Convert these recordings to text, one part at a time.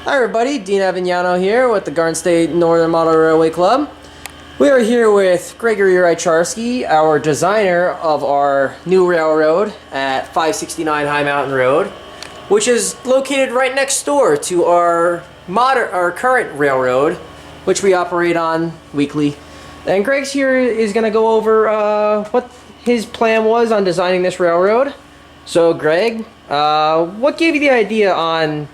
Hi everybody, Dean Avignano here with the Garden State Northern Model Railway Club. We are here with Gregory Rycharski, our designer of our new railroad at 569 High Mountain Road, which is located right next door to our current railroad, which we operate on weekly. And Greg's here is going to go over what his plan was on designing this railroad. So Greg, what gave you the idea on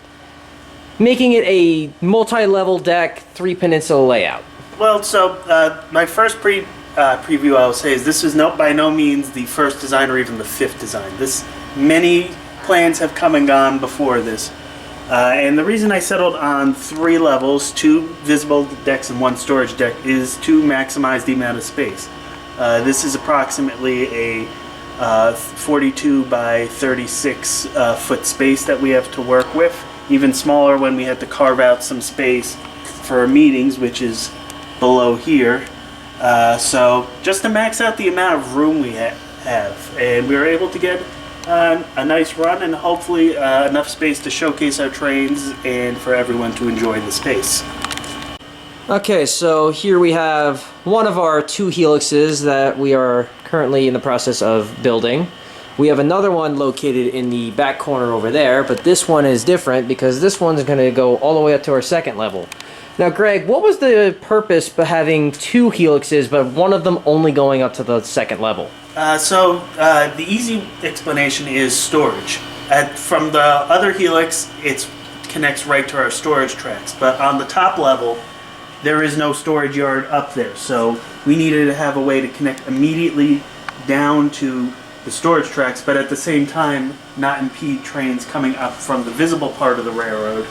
making it a multi-level deck, 3-peninsula layout? Well, so my first preview I will say is this is by no means the first design or even the fifth design. Many plans have come and gone before this. And the reason I settled on 3 levels, 2 visible decks and 1 storage deck, is to maximize the amount of space. This is approximately a 42 by 36 foot space that we have to work with. Even smaller when we had to carve out some space for our meetings, which is below here. So just to max out the amount of room we have, and we were able to get a nice run and hopefully enough space to showcase our trains and for everyone to enjoy the space. Okay, so here we have one of our 2 helixes that we are currently in the process of building. We have another one located in the back corner over there, but this one is different because this one's going to go all the way up to our 2nd level. Now, Greg, what was the purpose of having 2 helixes, but one of them only going up to the 2nd level? The easy explanation is storage. From the other helix, it connects right to our storage tracks, but on the top level, there is no storage yard up there, so we needed to have a way to connect immediately down to the storage tracks, but at the same time not impede trains coming up from the visible part of the railroad,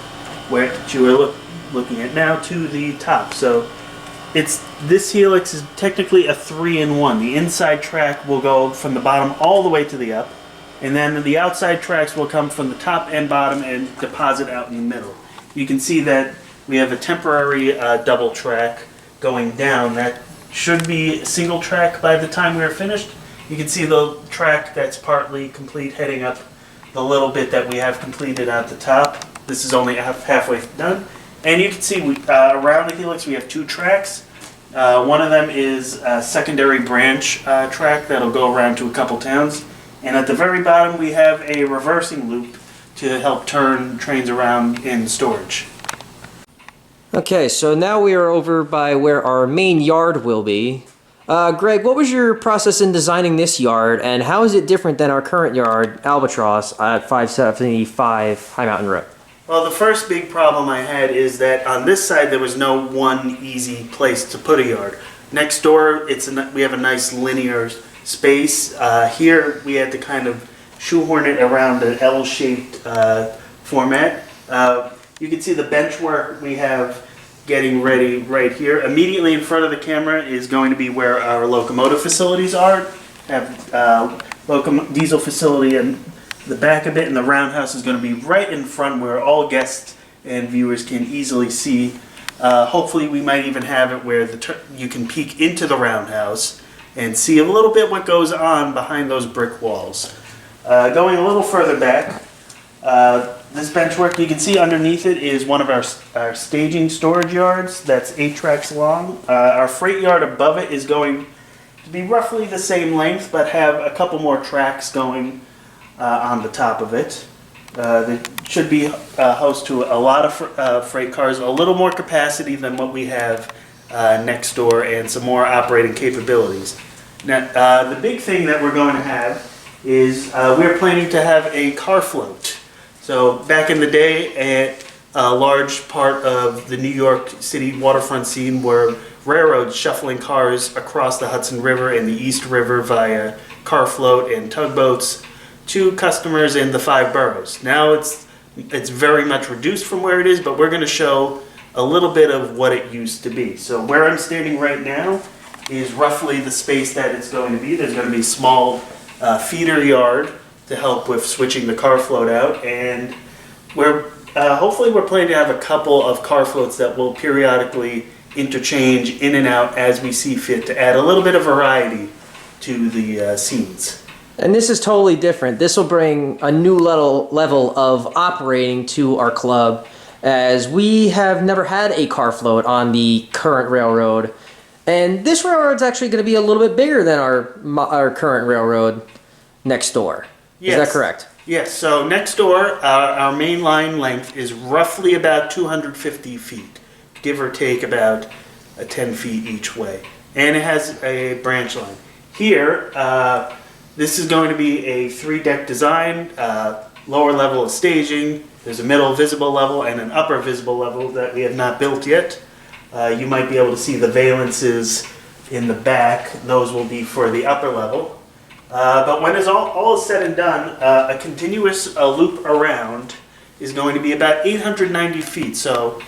where you are looking at now, to the top. So this helix is technically a 3-in-1. The inside track will go from the bottom all the way to the up, and then the outside tracks will come from the top and bottom and deposit out in the middle. You can see that we have a temporary double track going down. That should be a single track by the time we are finished. You can see the track that's partly complete heading up the little bit that we have completed at the top. This is only halfway done. And you can see around the helix we have 2 tracks. One of them is a secondary branch track that'll go around to a couple towns. And at the very bottom we have a reversing loop to help turn trains around in storage. Okay, so now we are over by where our main yard will be. Greg, what was your process in designing this yard, and how is it different than our current yard, Albatross, at 575 High Mountain Road? Well, the first big problem I had is that on this side there was no one easy place to put a yard. Next door, we have a nice linear space. Here we had to kind of shoehorn it around an L-shaped format. You can see the bench work we have getting ready right here. Immediately in front of the camera is going to be where our locomotive facilities are. Have diesel facility in the back of it, and the roundhouse is going to be right in front where all guests and viewers can easily see. Hopefully we might even have it where you can peek into the roundhouse and see a little bit what goes on behind those brick walls. Going a little further back, this benchwork, you can see underneath it is one of our staging storage yards that's 8 tracks long. Our freight yard above it is going to be roughly the same length, but have a couple more tracks going on the top of it. They should be host to a lot of freight cars, a little more capacity than what we have next door, and some more operating capabilities. Now, the big thing that we're going to have is we're planning to have a car float. So back in the day, a large part of the New York City waterfront scene were railroads shuffling cars across the Hudson River and the East River via car float and tugboats to customers in the 5 boroughs. Now it's very much reduced from where it is, but we're going to show a little bit of what it used to be. So where I'm standing right now is roughly the space that it's going to be. There's going to be a small feeder yard to help with switching the car float out, and hopefully we're planning to have a couple of car floats that will periodically interchange in and out as we see fit to add a little bit of variety to the scenes. And this is totally different. This will bring a new level of operating to our club, as we have never had a car float on the current railroad. And this railroad's actually going to be a little bit bigger than our current railroad next door. Yes. Is that correct? Yes, so next door, our main line length is roughly about 250 feet, give or take about 10 feet each way. And it has a branch line. Here, this is going to be a 3-deck design, lower level of staging. There's a middle visible level and an upper visible level that we have not built yet. You might be able to see the valances in the back. Those will be for the upper level. But when it's all is said and done, a continuous loop around is going to be about 890 feet. So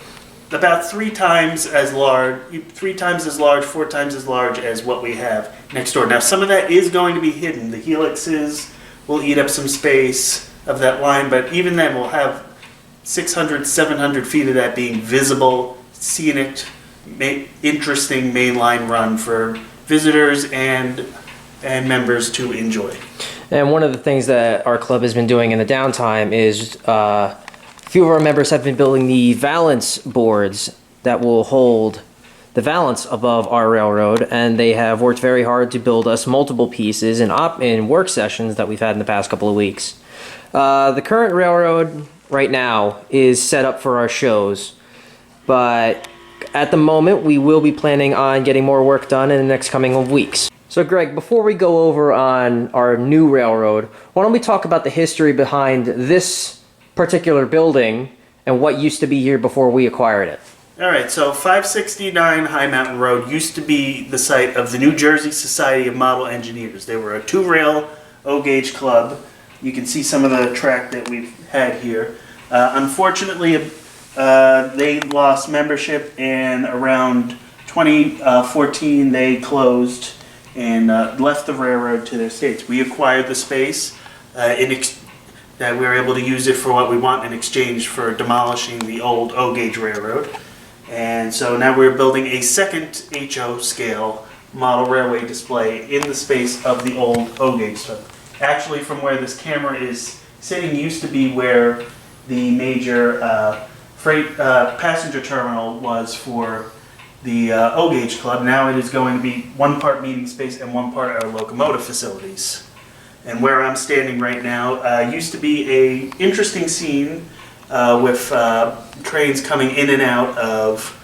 about 4 times as large, 4 times as large as what we have next door. Now some of that is going to be hidden. The helixes will eat up some space of that line, but even then we'll have 600, 700 feet of that being visible, scenic, interesting mainline run for visitors and members to enjoy. And one of the things that our club has been doing in the downtime is a few of our members have been building the valance boards that will hold the valance above our railroad, and they have worked very hard to build us multiple pieces in work sessions that we've had in the past couple of weeks. The current railroad right now is set up for our shows, but at the moment we will be planning on getting more work done in the next coming weeks. So Greg, before we go over on our new railroad, why don't we talk about the history behind this particular building and what used to be here before we acquired it? All right, so 569 High Mountain Road used to be the site of the New Jersey Society of Model Engineers. They were a 2-rail O-gauge club. You can see some of the track that we've had here. Unfortunately, they lost membership, and around 2014 they closed and left the railroad to their states. We acquired the space that we were able to use it for what we want in exchange for demolishing the old O-gauge railroad. And so now we're building a second HO scale model railway display in the space of the old O-gauge stuff. Actually, from where this camera is sitting used to be where the major freight passenger terminal was for the O-gauge club. Now it is going to be 1 part meeting space and 1 part our locomotive facilities. And where I'm standing right now used to be a interesting scene with trains coming in and out of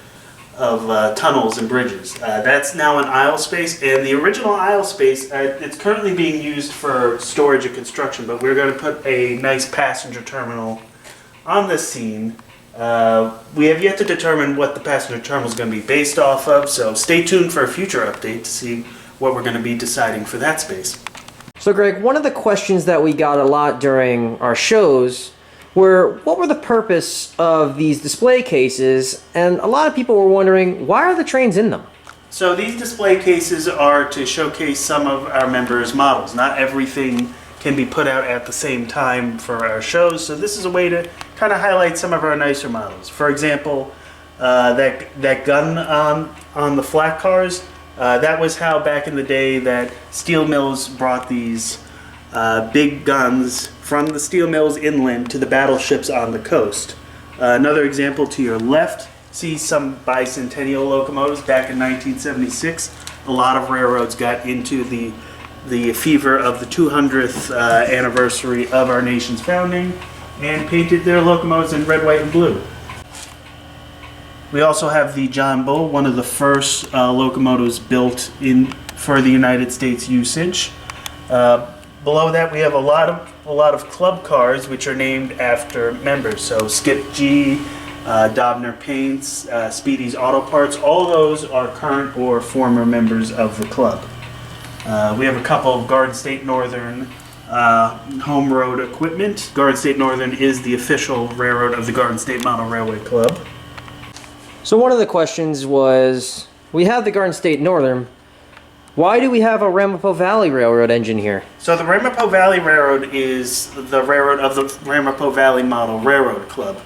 tunnels and bridges. That's now an aisle space, and the original aisle space, it's currently being used for storage and construction, but we're going to put a nice passenger terminal on this scene. We have yet to determine what the passenger terminal is going to be based off of, so stay tuned for a future update to see what we're going to be deciding for that space. So Greg, one of the questions that we got a lot during our shows were, what were the purpose of these display cases? And a lot of people were wondering, why are the trains in them? So these display cases are to showcase some of our members' models. Not everything can be put out at the same time for our shows, so this is a way to kind of highlight some of our nicer models. For example, that gun on the flat cars, that was how back in the day that steel mills brought these big guns from the steel mills inland to the battleships on the coast. Another example to your left, see some bicentennial locomotives back in 1976. A lot of railroads got into the fever of the 200th anniversary of our nation's founding and painted their locomotives in red, white, and blue. We also have the John Bull, one of the first locomotives built for the United States usage. Below that, we have a lot of club cars which are named after members. So Skip G, Dobner Paints, Speedy's Auto Parts, all those are current or former members of the club. We have a couple of Garden State Northern home road equipment. Garden State Northern is the official railroad of the Garden State Model Railway Club. So one of the questions was, we have the Garden State Northern, why do we have a Ramapo Valley Railroad engine here? So the Ramapo Valley Railroad is the railroad of the Ramapo Valley Model Railroad Club.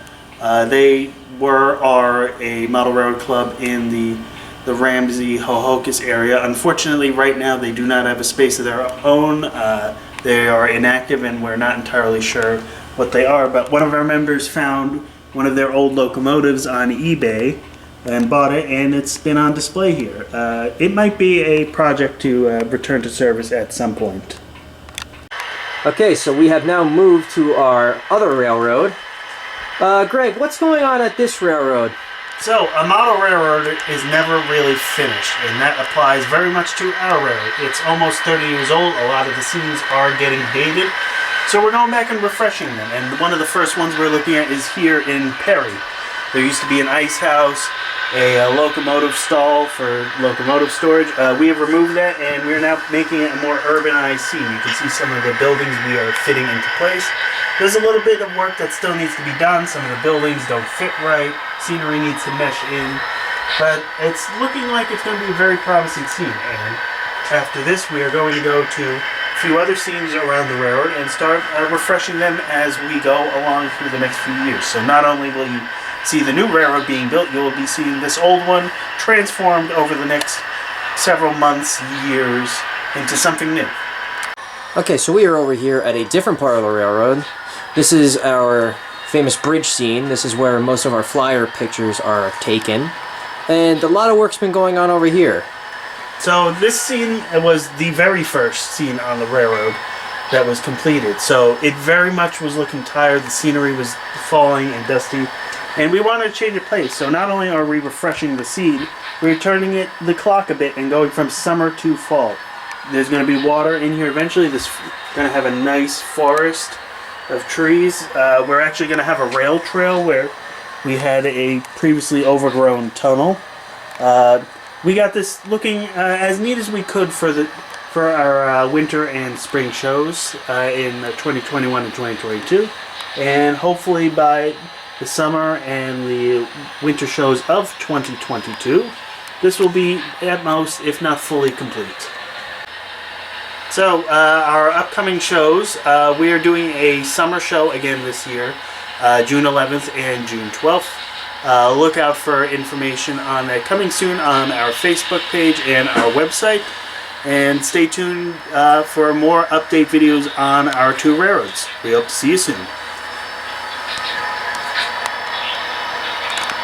They are a model railroad club in the Ramsey, Hohokus area. Unfortunately, right now they do not have a space of their own. They are inactive and we're not entirely sure what they are, but one of our members found one of their old locomotives on eBay and bought it, and it's been on display here. It might be a project to return to service at some point. Okay, so we have now moved to our other railroad. Greg, what's going on at this railroad? So, a model railroad is never really finished, and that applies very much to our railroad. It's almost 30 years old. A lot of the scenes are getting dated, so we're going back and refreshing them. And one of the first ones we're looking at is here in Perry. There used to be an ice house, a locomotive stall for locomotive storage. We have removed that, and we're now making it a more urbanized scene. You can see some of the buildings we are fitting into place. There's a little bit of work that still needs to be done. Some of the buildings don't fit right. Scenery needs to mesh in. But it's looking like it's going to be a very promising scene. And after this, we are going to go to a few other scenes around the railroad and start refreshing them as we go along through the next few years. So not only will you see the new railroad being built, you will be seeing this old one transformed over the next several months, years, into something new. Okay, so we are over here at a different part of the railroad. This is our famous bridge scene. This is where most of our flyer pictures are taken. And a lot of work's been going on over here. So this scene was the very first scene on the railroad that was completed. So it very much was looking tired. The scenery was falling and dusty. And we wanted to change the pace. So not only are we refreshing the scene, we're turning the clock a bit and going from summer to fall. There's going to be water in here eventually. This is going to have a nice forest of trees. We're actually going to have a rail trail where we had a previously overgrown tunnel. We got this looking as neat as we could for our winter and spring shows in 2021 and 2022, and hopefully by the summer and the winter shows of 2022, this will be at most, if not fully, complete. So, our upcoming shows, we are doing a summer show again this year, June 11th and June 12th. Look out for information on that coming soon on our Facebook page and our website. And stay tuned for more update videos on our two railroads. We hope to see you soon.